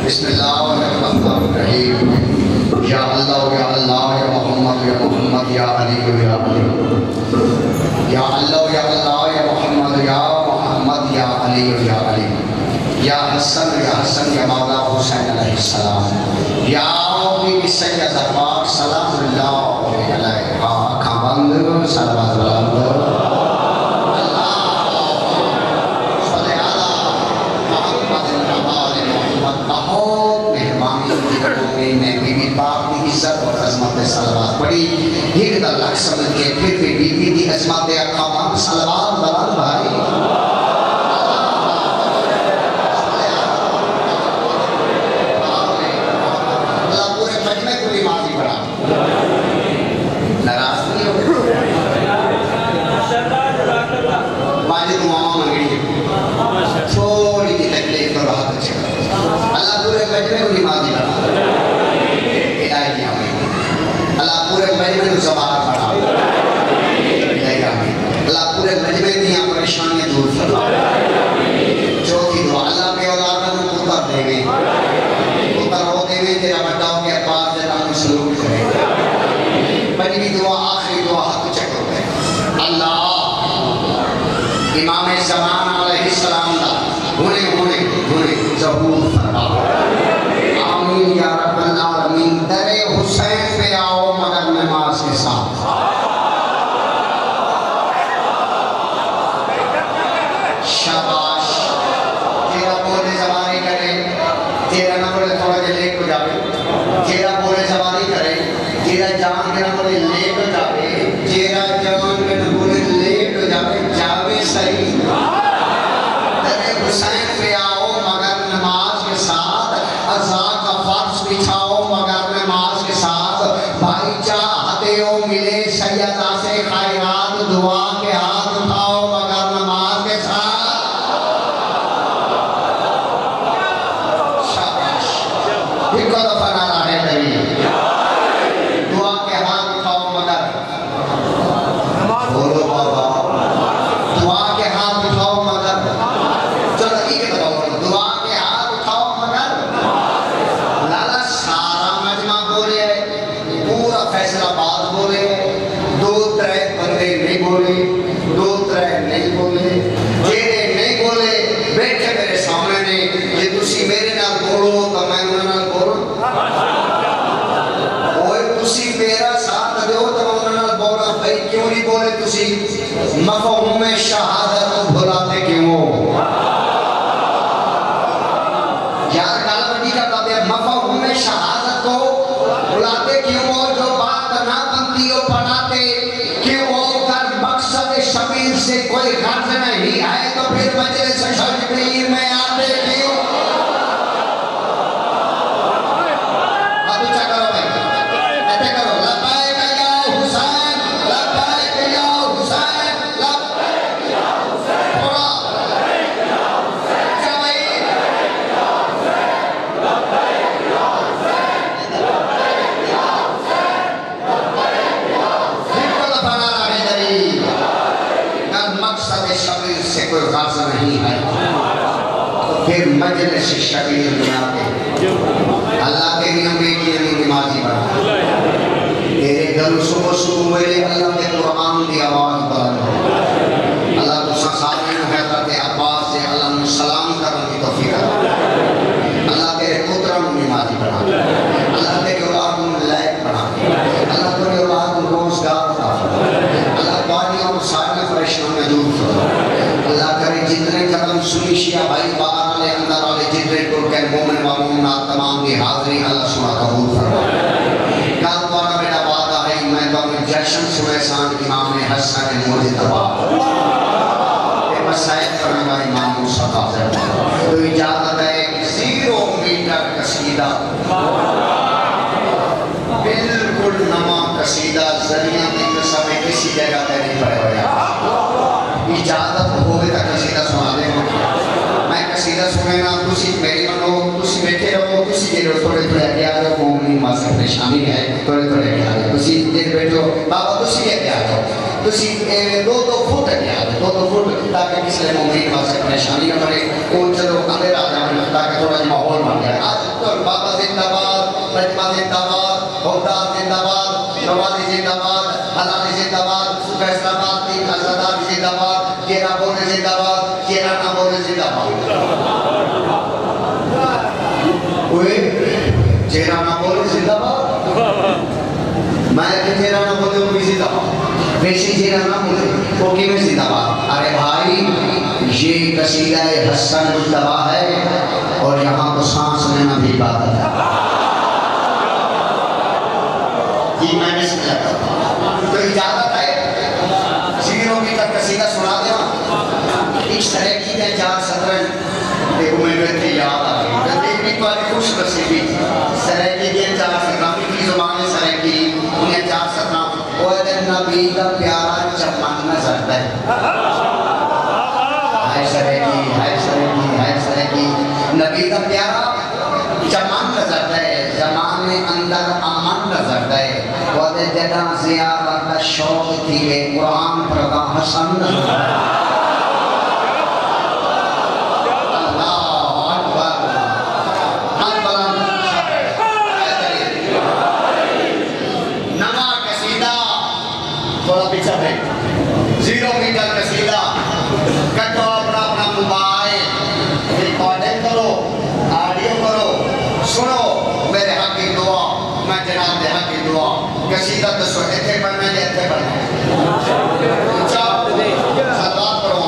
बिस्मिल्लाहिर्रहमानिर्रहीम। या अल्लाह या अल्लाह या मोहम्मद या अली या अली। या अल्लाह या अल्लाह या मोहम्मद या अली या अली। या हसन या मौला हुसैन अलैहिस्सलाम। या बीबी सैयदा पाक सलामुल्लाह अलैहा। आँखें बंद, सलावत बुलंद। बीबी पाक की इज्जत और अजमत सलवात पड़ी एक लख समझ के फिर भी बीबी की अजमत अकाम सलवात बुलंद भाई। अल्लाह पूरे मजमे को इमाम बना नाराज नहीं हो वाजिब दुआओं मंगनी थोड़ी सी तकलीफ तो राहत अच्छी अल्लाह पूरे मजमे को इमाम बना अल्लाह पूरे मजमे को ज़बान बढ़ा अल्लाह पूरे मजमे की परेशानियां दूर फरमा। चौथी दुआ अल्लाह के औलाद को पुत्र देवे पुत्र हो देवे तेरा बड़ा हो गया पास जरा सलूक करे। पंजवी दुआ आखिरी दुआ हाथ चको है अल्लाह इमाम ज़मान अलैहिस्सलाम दा हुने हुने हुने ज़बूर फरमा। आमीन या रब्बल आलमीन। दरे हुसैन पे आओ मगर नमाज के साथ। शाबाश। तेरा बोले जवानी करे तेरा ना बोले थोड़ा जे लेट हो जावे। तेरा बोले जवानी करे तेरा जान के ना बोले लेट हो जावे। तेरा जान के ना बोले लेट हो जावे जावे सही। दरे हुसैन पे आओ मगर नमाज के साथ। अज़ा का फर्श बिछाओ मगर नमाज के साथ। भाई चाहते हो मिले सैयदा से खैरात दुआ के हाथ उठाओ मगर नमाज के साथ। शाबाश। इनको तो फनाना है नहीं दुआ के हाथ उठाओ मगर बोलो बाबा दुआ के हाथ उठाओ मगर चलो ठीक है दुआ के हाथ उठाओ मगर लाला सारा मजमा बोले पूरा फैसलाबाद बोले दो त्रै बंदे नहीं बोले दो त्रै नहीं बोले जेरे नहीं बोले बैठे मेरे सामने ने ये तुसी मेरे नाल बोलो तो मैं उन्हां नाल बोलो ओए तुसी मेरा साथ दो तो मैं उन्हां नाल बोला भाई क्यों नहीं बोले तुसी मफहूम शहादत को भुलाते क्यों हो यार गल बड़ी करता पे मफहूम शहादत को बुलाते क्यों हो जो बात ना बनती हो पढ़ाते क्यों हो कर मकसद शबीर से कोई गर्ज नहीं है तो फिर मजलिस शबीर में आते क्यों। अब क्या करो भाई ऐसे करो लब्बैक या हुसैन लब्बैक या हुसैन लब्बैक या हुसैन थोड़ा लब्बैक या हुसैन क्या भाई लब्बैक या हुसैन लब्बैक या हुसैन लब्बैक या हुसैन को लफाना है दरी कर मकसद शबीर से कोई गर्ज नहीं है फिर मजलिस शबीर में आते अल्लाह के नियम की नमाजी बना तेरे घर सुबह सुबह मेरे अल्लाह के कुरान की आवाज बुलंद हो। अल्लाह तो सारे हज़रत अब्बास से अल्लाह ने सलाम करने की तौफीक दे। अल्लाह तेरे पुत्र को नमाजी बना अल्लाह तेरे औलाद को लायक बना अल्लाह तेरे औलाद को रोजगार अता फरमा अल्लाह बानी और सारी परेशानियां दूर फरमा। अल्लाह करे जितने कदम सुनी शिया भाई बाहर वाले अंदर वाले जितने टुर के मोमिन व मोमिनात तमाम की हाजिरी अल्लाह सुना कबूल फरमा। कल तुम्हारा बेटा वादा है मैं तो अपने जश्न सुबहसान इमाम हसन मुज्तबा ये मसाइल करूंगा इमाम मूसा काज़िम तो इजाजत है 0 मीटर कसीदा बिल्कुल नमा कसीदा जरिया की कसम किसी जगह पे नहीं पड़े हुए इजाजत होवे तो कसीदा सुना देंगे। मैं कसीदा सुनेगा तुसी मेरी मनो तुसी बैठे रहो तुसी ये थोड़े थोड़े आगे आ जाओ मोमनी मासा परेशानी है थोड़े थोड़े आगे आ जाओ तुसी देर बैठो बाबा तुसी आगे आ जाओ तुसी 2-2 फुट आगे आ जाओ 2 फुट ताकि किसी मुमकिन वास्ते परेशानी न करे। वो चलो अंधेरा आ जाए ताकि थोड़ा सा माहौल बन जाए। आज तो बाबा जिंदाबाद, बजमा जिंदाबाद, होमदार जिंदाबाद, नवाजी जिंदाबाद, हलाली जिंदाबाद, फैसलाबाद की आजादार जिंदाबाद, केरा बोले जिंदाबाद, केरा ना बोले जिंदाबाद। ओए जेरा ना बोले जिंदाबाद, मैं कि जेरा ना बोले वो भी जिंदाबाद, वैसे जेरा ना बोले वो कि मैं जिंदाबाद। अरे भाई ये कसीदा हसन मुस्तफा है और यहाँ तो सांस लेना भी इबादत है। ये मैंने समझा तो इजाजत है 0 मीटर कसीदा सुना दे। इस तरह की 4 सतरंज देखो मेरे याद आ गई देखने वाली खुश नसीबी सराय की 4 सतरंज की जुबान सराय की उन्हें 4 सतरंज और नबी का प्यारा चमन नजर है। हाय सराय की, हाय सराय की, हाय सराय की, नबी का प्यारा चमन नजर है, जमाने अंदर अमन नजर है। और जदा ज़ियारत का शौक थी कुरान पर का हसन नजर है। थोड़ा पीछे है 0 मीटर कसीदा कटो अपना अपना मोबाइल रिकॉर्डिंग करो, ऑडियो करो, सुनो मेरे हक की दुआ, मैं जनाब दे हक की दुआ कसीदा तो सो इतने पढ़ना है, इतने पढ़ना सलवात करो।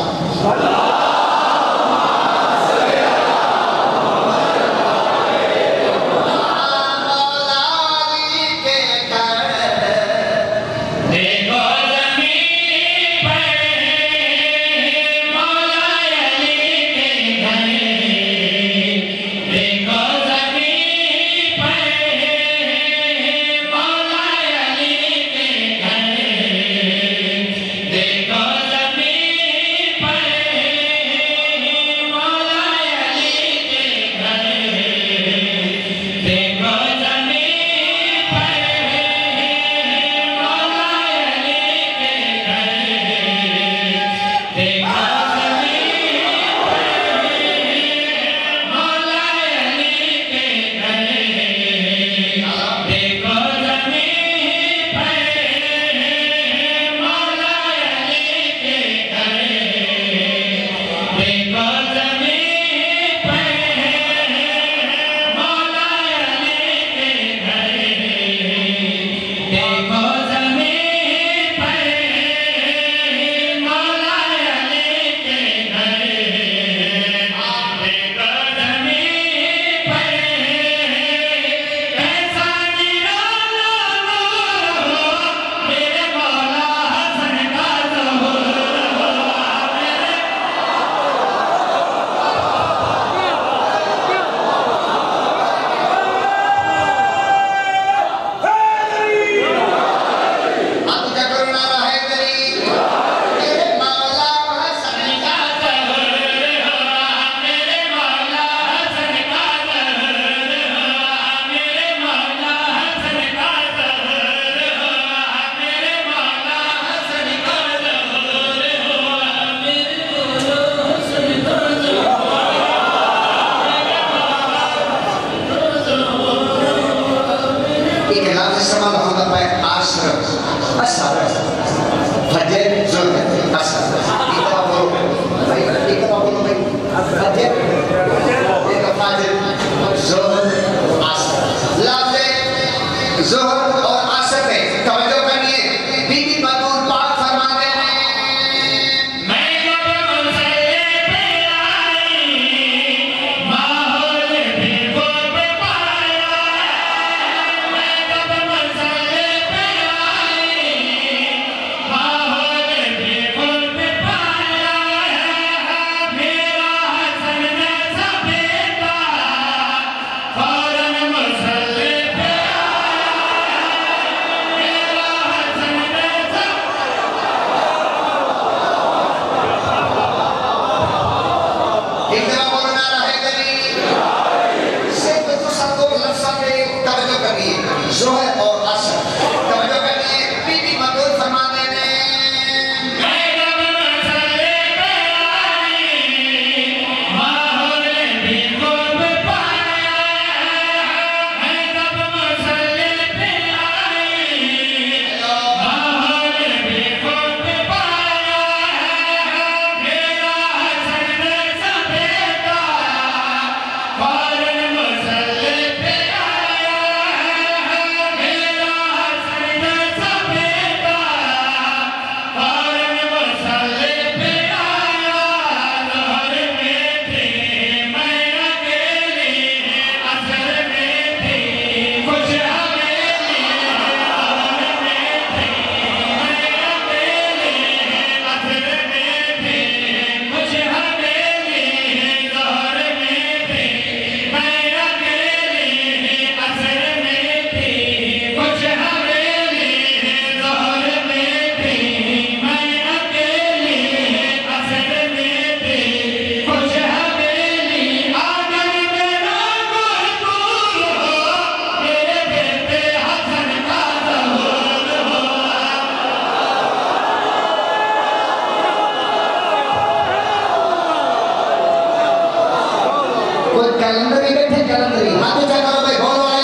कैलेंडर ही बैठे कैलेंडर ही हाथ ऊंचा करो भाई बोल वाले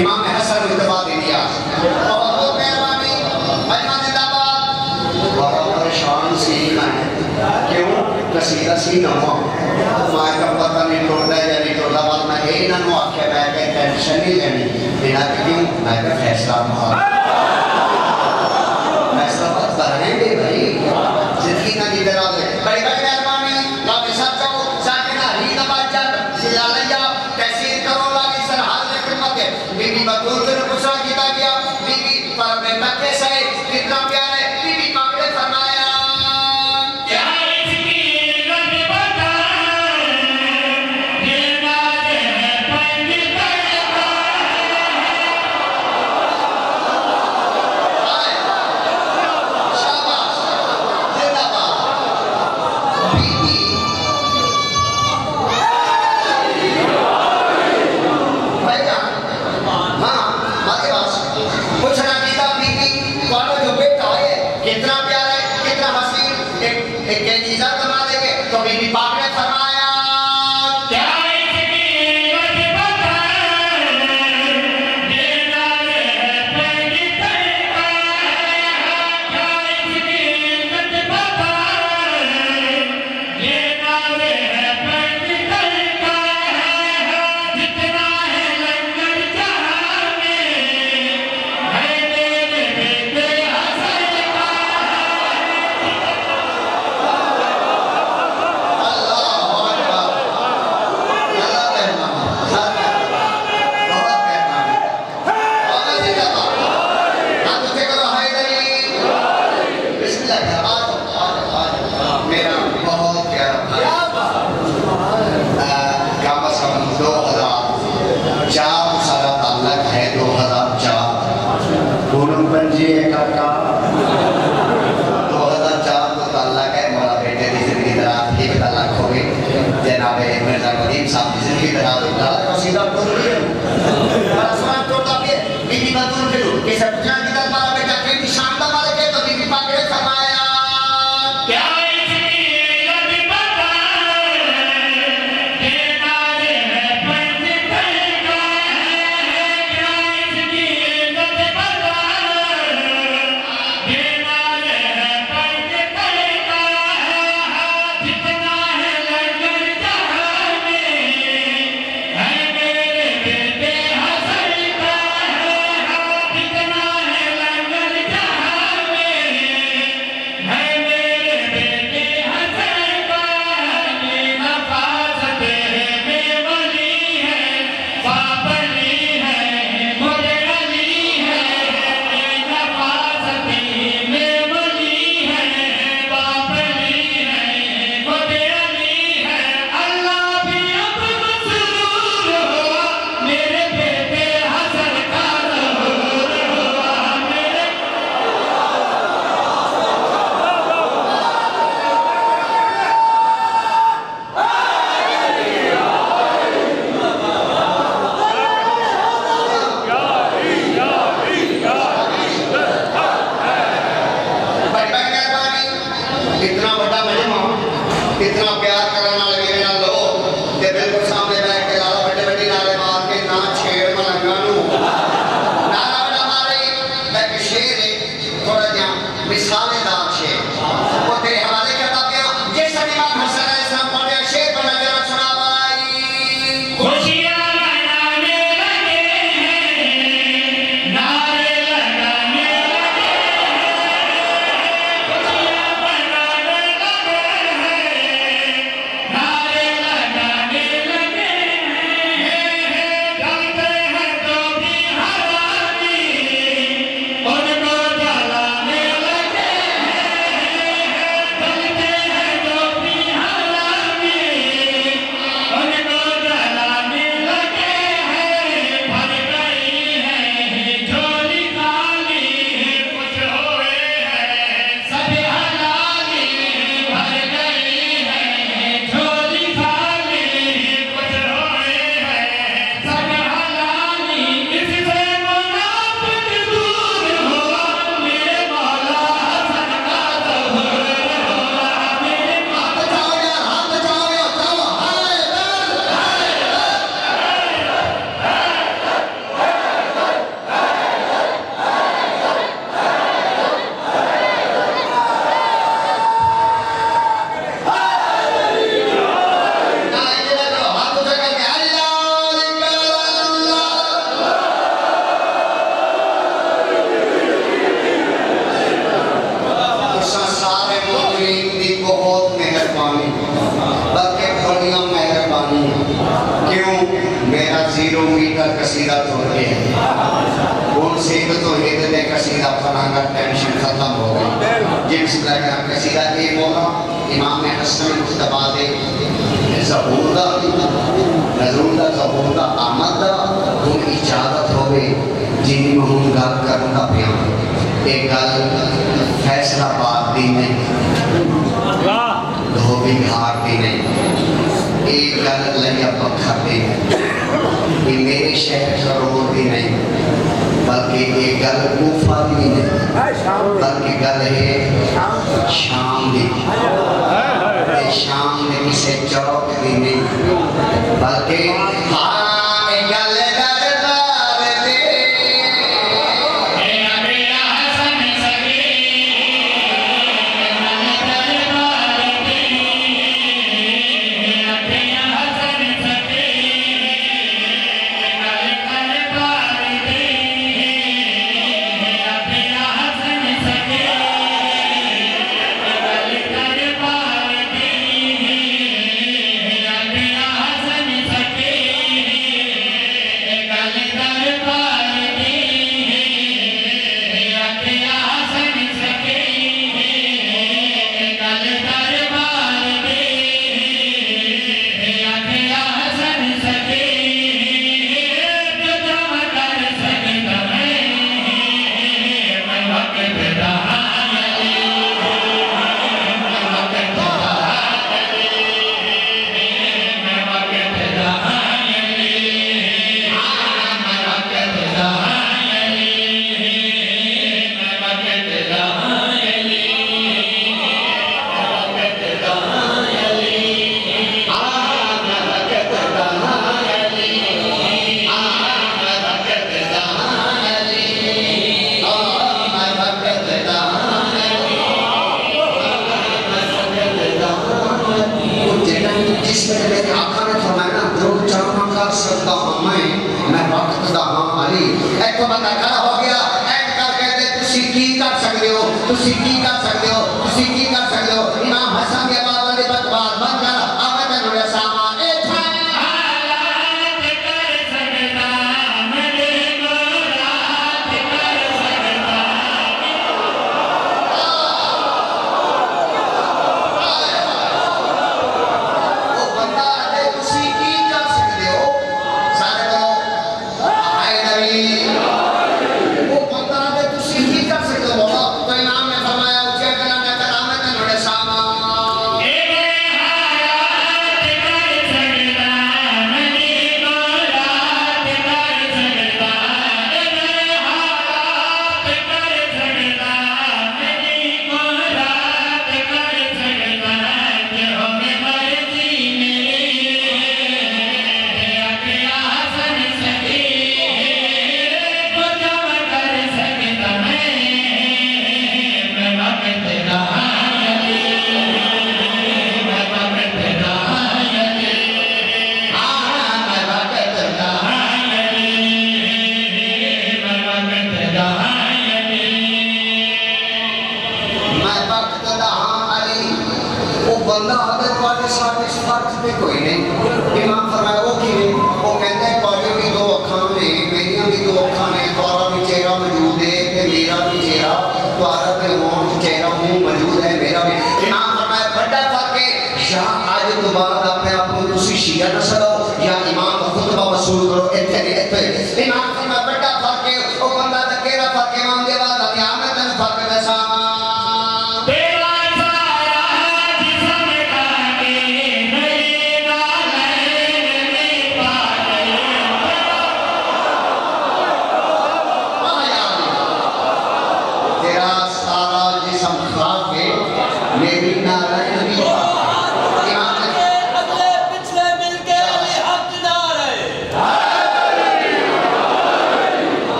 इमाम हसन इत्तबा दे दिया बहुत मेहरबानी मेहमान जिंदाबाद बड़ा परेशान सी मैं क्यों कसीदा सी ना मैं का पता नहीं टोला या नहीं टोला बात मैं ए ना नो आखे मैं के टेंशन नहीं लेनी बिना क्यों मैं का फैसला फैसला बात करेंगे भाई जिंदगी ना की तरह से बड़ी बड़ी मेहरबानी लाभ सब को साकिना ही ना बाजत सिलालिया कैसे करो लागी सर हाल में खिदमत है बीबी बतूल से पूछा किया गया बीबी पर में तके से कितना प्यार है बीबी मांगले फरमाया कसीदा तो है कौन से तो ये दे कसीदा फलाना टेंशन खत्म हो गई जिस तरह कसीदा ये बोला इमाम हसन मुस्तफा दे ज़बूर दा नज़रूल दा ज़बूर दा आमद दा हुन इजाजत होवे जिन्नी मैं हुन गल करन दा पिया एक गल फैसलाबाद दी नहीं धोबी घाट दी नहीं एक गल लिया पत्थर दी नहीं ये मेरे शहर सरोवर दी नहीं बल्कि ये गल कूफा दी नहीं बल्कि गल है शाम दी शाम में किसी चौक दी नहीं बल्कि हाँ ये गल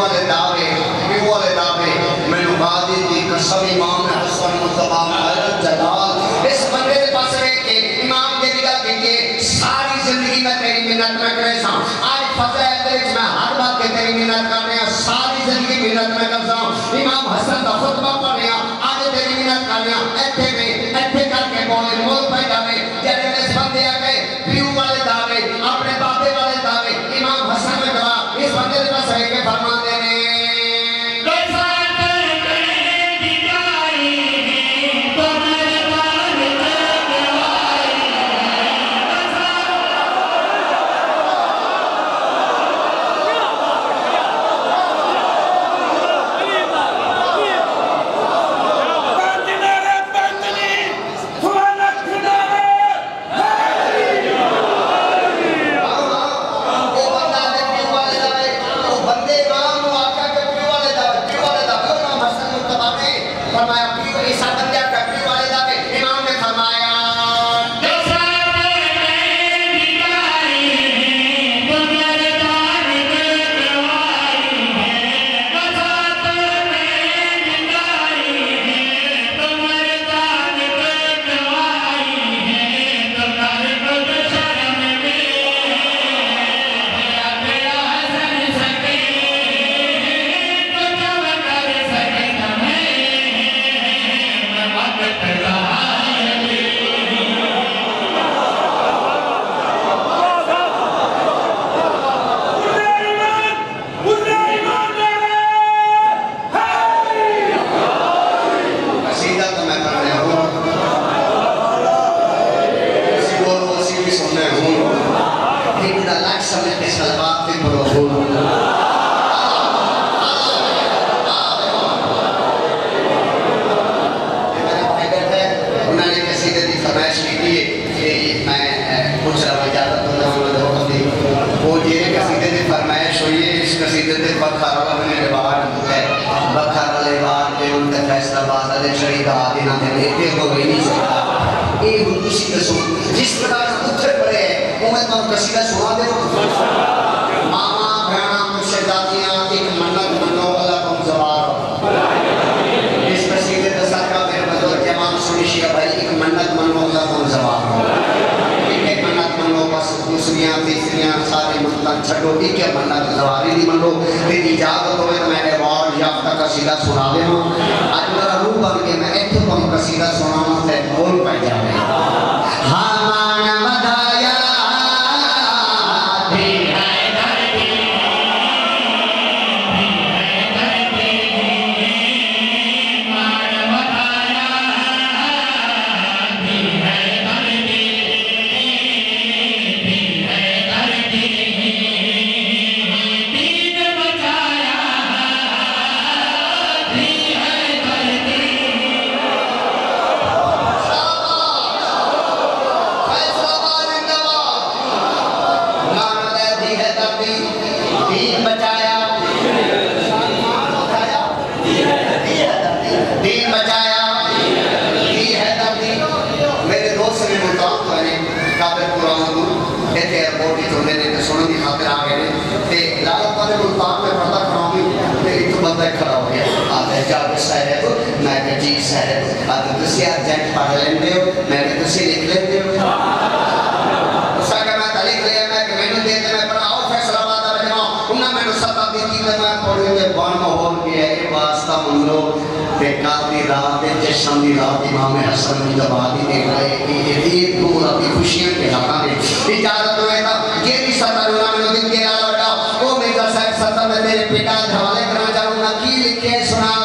वाले दावे मैंने वादे की कसम इमाम हसन मुस्तफा हजरत जलाल इस बंदे के पास रह के इमाम के निगाह के सारी जिंदगी में तेरी मिन्नत में करे सा आज फजल तेरे में हर बात के तेरी मिन्नत करने सारी जिंदगी मिन्नत में कर सा इमाम हसन का खुतबा पढ़ रहा आज तेरी मिन्नत कर रहा ऐथे करके बोले मोल पे जावे जरे इस बंदे आ गए पीऊ वाले दावे अपने बाबे वाले दावे इमाम हसन में कहा इस बंदे के पास रह के फरमाते ने जिस प्रकार उत्तर पड़े वो मैं तुम कसीदा सुना दे मामा बहना मुझसे दादियां एक मन्नत मनो अल्लाह तुम जवाब इस कसीदे का सदका मेरे बदौर जमाम सुनिशिया भाई एक मन्नत मनो अल्लाह तुम जवाब एक मन्नत मनो बस दूसरियां तीसरियां सारी मन्नत छड़ो एक मन्नत जवारी दी मनो तेरी इजाजत हो तो मैंने वार याफ्ता कसीदा सुना दे आज मेरा रूह बन के मैं इत्थे तुम कसीदा सुनाऊं ते बोल पड़ जावे पढ़ लेंदे हो मैं तुसी लिख लेंदे हो उसका मैं तारीख लिया मैं कि मैंने दे दे मैं पढ़ाओ फैसलाबाद आ जाओ उन्हें मैंने सत्ता दी थी मैं पढ़े ते बन माहौल के है ये वास्ता मुंडो बेकार दी रात ते जश्न दी रात इमाम हसन दी दबादी देख रहे कि ये पूरा दी खुशियां के हां में इजाजत होए ता ये भी सत्ता उन्होंने दिन के नाल बड़ा वो मेरा साहब सत्ता में तेरे पिता हवाले करना चाहूंगा की लिखे सुना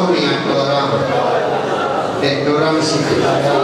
सोनिया टोरा ते टोरा में सिखाया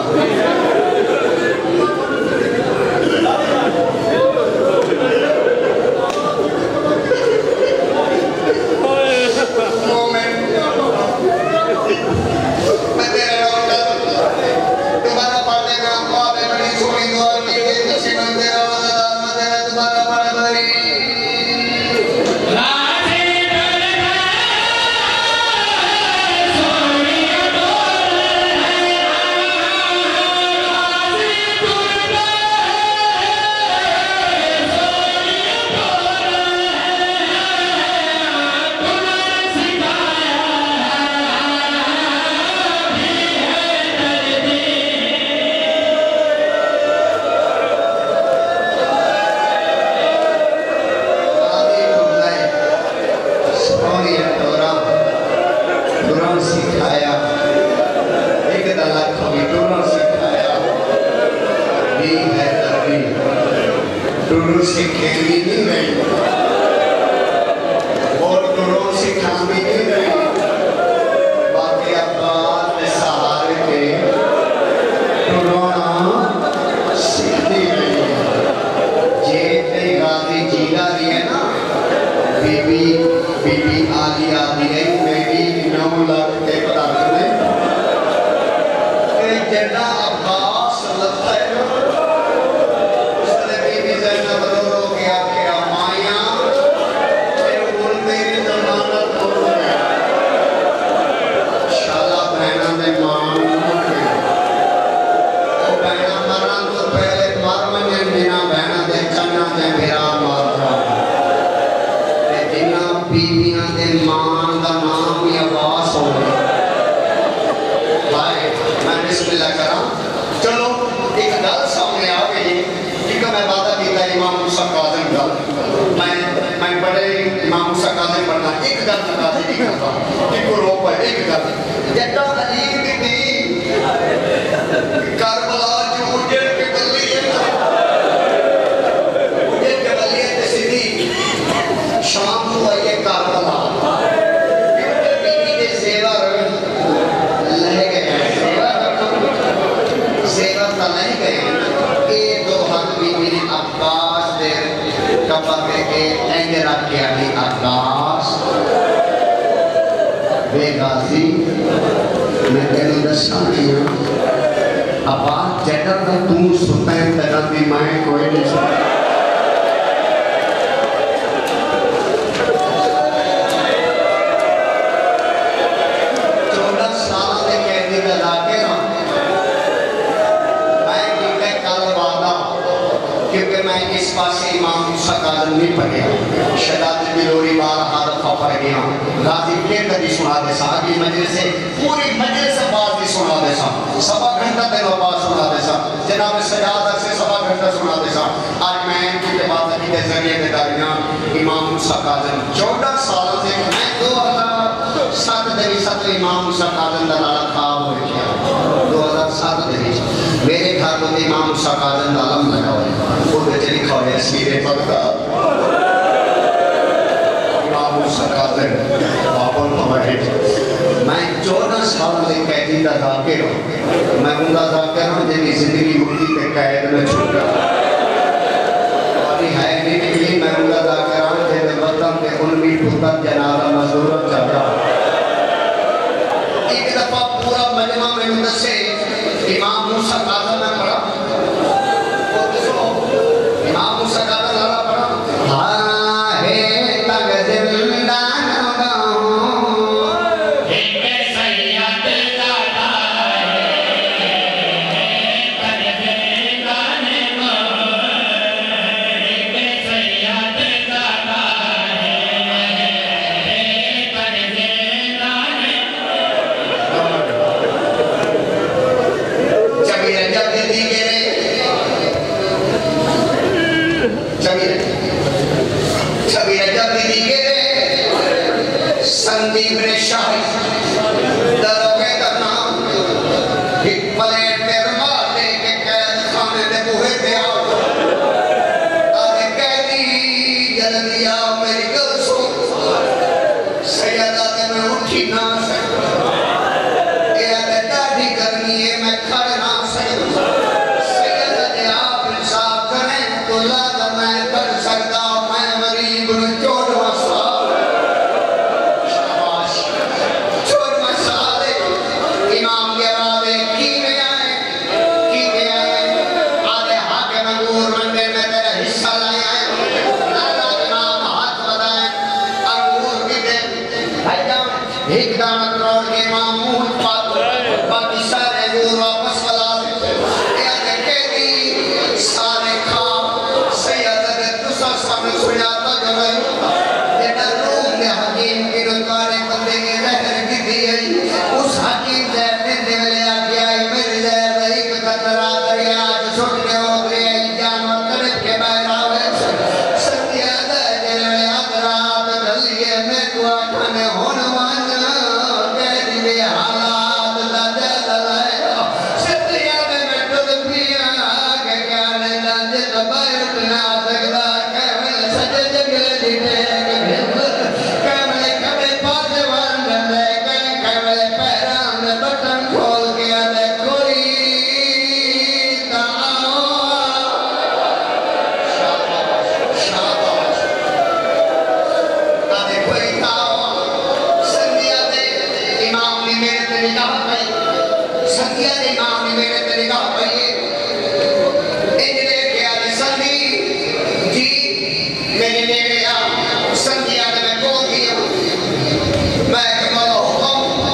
निगाह पई संधिया के इमाम ने मेरे ते निगाह पई इंजने के आदि संधि जी मेरे नेड़े आ संधिया ने मैं बोल दिया मैं कमलो हुक्म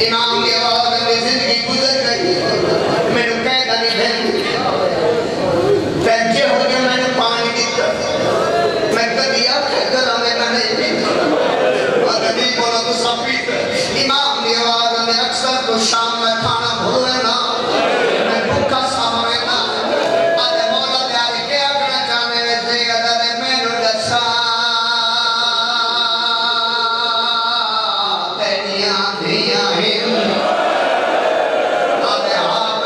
इमाम की आवाज में जिंदगी गुजर गई मैंने कैद नहीं भेज पैजे हो गए मैंने पानी दिया मैं कदिया खेतर में नहीं पीता और कभी बोला तो सब पीते इमाम की आवाज में अक्सर तो शाम में खाना भूल ना मैं भूखा सामने ना आज मौला प्यारे क्या करना चाहने वैसे अदर मैंने दसा तेनिया दिया हिम आधे हाथ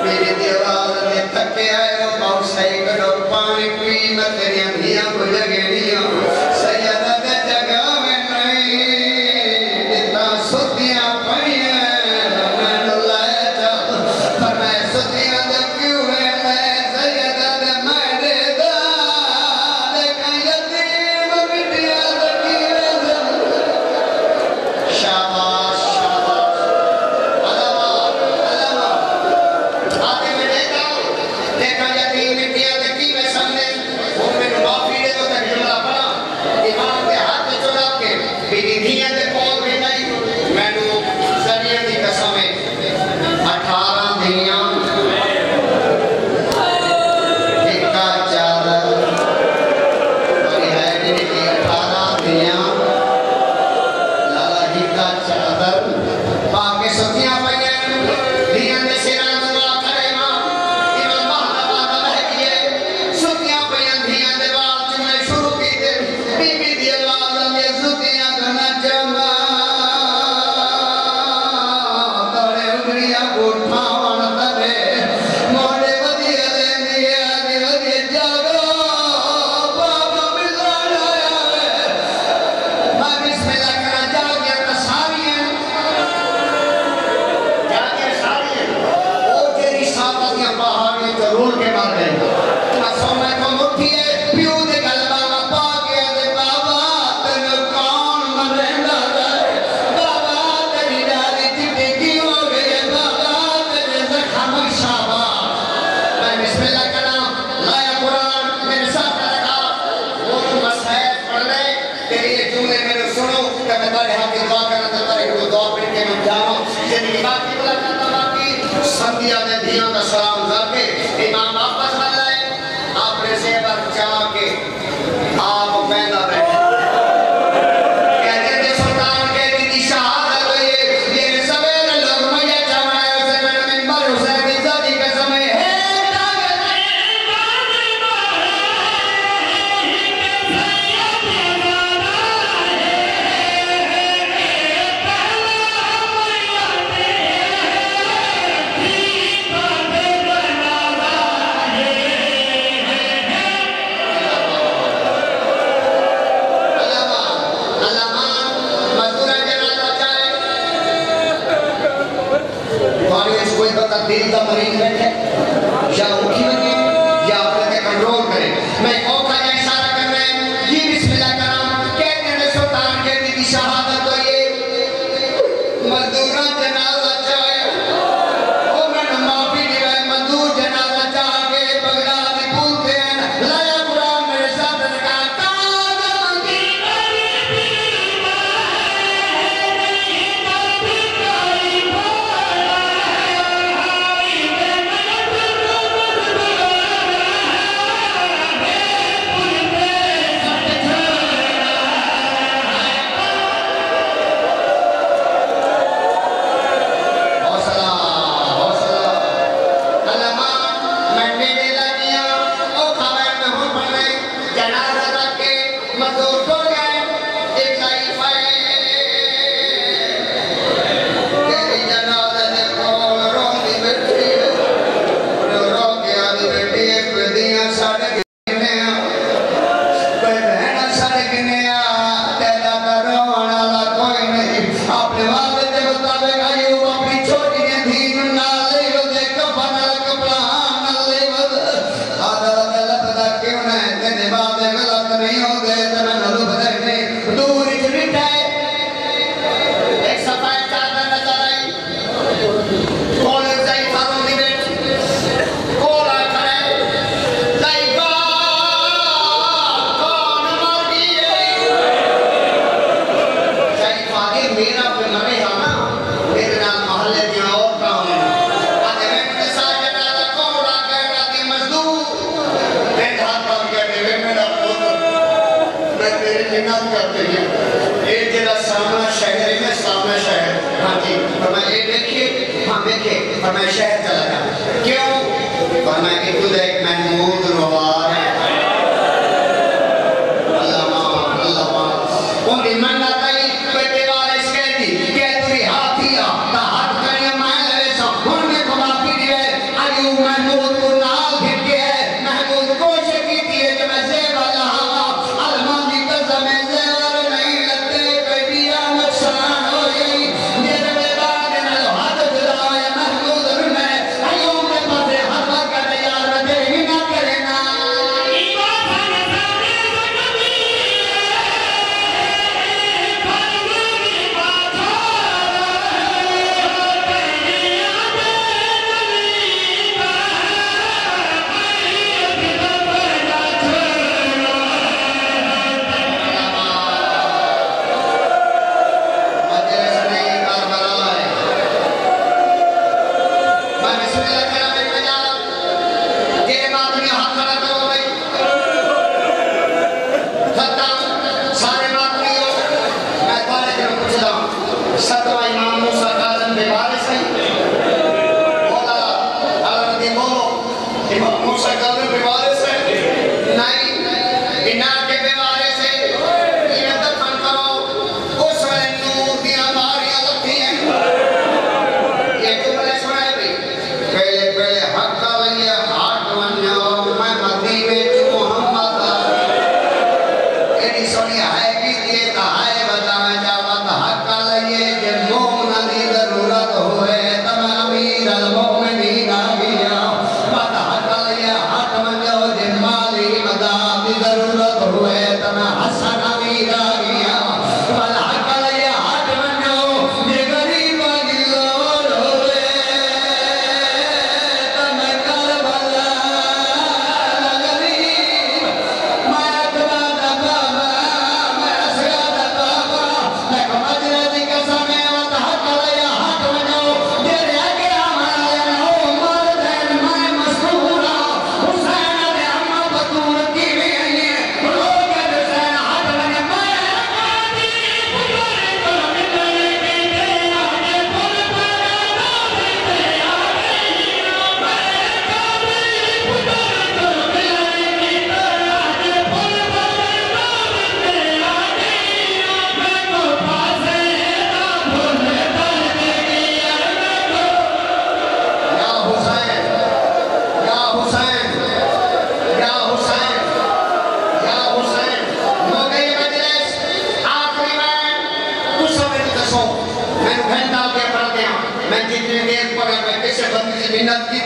मेरी दीवार में थके आए हो बहुत सही करो पानी पी मैं तेरी धियां को जगेड़ियों सैयद दे जगह में नहीं इतना सुतियां पड़ियां मैं लाया जा पर मैं सुतियां दे क्यों है मैं सैयद दे मेरे दा देखा यतीम बिटिया दे शाबाश शाबाश अल्लाह अल्लाह आगे में देखा यतीम बिटिया देखी मैं सामने वो मेरे माफी दे तो जुमला पढ़ा इमाम के हाथ में चुरा के मेरी धियां दे कौन भी नहीं मैनू जरिए दी कसम है 18 धियां इक्का चादर और है मेरी 18 धियां लाला हिक्का चादर पाके सतियां पईयां धियां दे सिरां दुआ करे इमाम महला है कि सतियां पईयां धियां दे बाल चुमने शुरू की दे बीबी दी आवाज में सतियां करना चंगा तोड़े उगड़िया कोठा वन तरे मोड़े वधिया दे दिया दी वधिया जागो बाबा मिलन आया मैं बिस्मिल्लाह करना जागिया तो सारियां जागिया सारियां ओ तेरी साबतियां पहाड़ियां जरूर के मार गए ना सोने को मुट्ठी है प्यू दे गलबा में पा गया दे बाबा तेरे कौन मरेंदा है बाबा तेरी डाली चिट्टी की हो गई है बाबा तेरे जख्म शाबाश मैं बिस्मिल्लाह करना लाया कुरान मेरे साथ रखा वो मसहफ पढ़ ले तेरी ये जुमले मेरे सुनो कि मैं तेरे हाथ की दुआ करना तो तेरे को दुआ पढ़ के मैं जाऊं जिंदगी बाकी मुलाकात बाकी संधिया दे धियां का सलाम करके इमाम वापस आ जाए आपने सेवा चाह के आप पहला बैठे कहते थे सुल्तान के दी शहादत हुई ये सवेरे लोग मैया जमाए उसे मैंने मिंबर हुसैन की शादी का समय है कोई बता दिल का मरीज बैठे या उठी लगे या अपने कंट्रोल करे मैं औखा या इशारा कर रहे हैं ये बिस्मिल्लाह कराम कहते हैं सुल्तान के दी शहादत तो ये मजदूरा जनाजा चाहे ओ मैं माफी दी है मजदूर जनाजा चाह के बगदाद में बोलते हैं लाया कुरान मेरे साथ रखा मैं शहर चला गया क्यों वरना इधर एक महमूद रवार है अल्लाह उनकी मन्नत आई बेटे वाले इसके दी के तुरी हाथी आ ता हाथ करिए मैं लवे सो उनके को माफी दिए आयु इमाम मूसा कहते बीमारे से नहीं बिना के बीमारे से ये दफन करो उस वेले नूर दिया मारिया लथी है ये जुमले सुनाए भी पहले पहले हक का लइया हाथ वन्यो मैं मदीने च मोहम्मद एडी सोनी है की दिए ता है बता मैं जावत हक का लइए जे मोमना दी जरूरत होए तब अमीर अल मोमिनीन आ गया बता हक का लइए हाथ वन्यो जे माली मदद दी जरूरत होए तब हसन अमीर आ गया बता हक का लइए हाथ वन्यो जे गरीब गिलोर होए तब करबला गरीब मैं अकबा बाबा मैं असगा बाबा मैं मदीना दी कसम है वत हक लया हाथ वनो जे आगे हमारा नो मर देन मैं मशहूरा हुसैन दे अम्मा बतूर की वे है लोग हुसैन हाथ वने मैं आगे पुजारे कर मिले के आगे पुल पर ना देते आगे मैं आगे पुजारे कर मिले के आगे पुल पर ना देते आगे मैं को पासे ना भूले दर्द की या हुसैन या हुसैन या हुसैन या हुसैन लोगे मजलिस आखिरी में तू सब दसो मैं घंटा के पढ़ते हैं मैं जितनी देर पर मैं किसी बंदी से मिन्नत की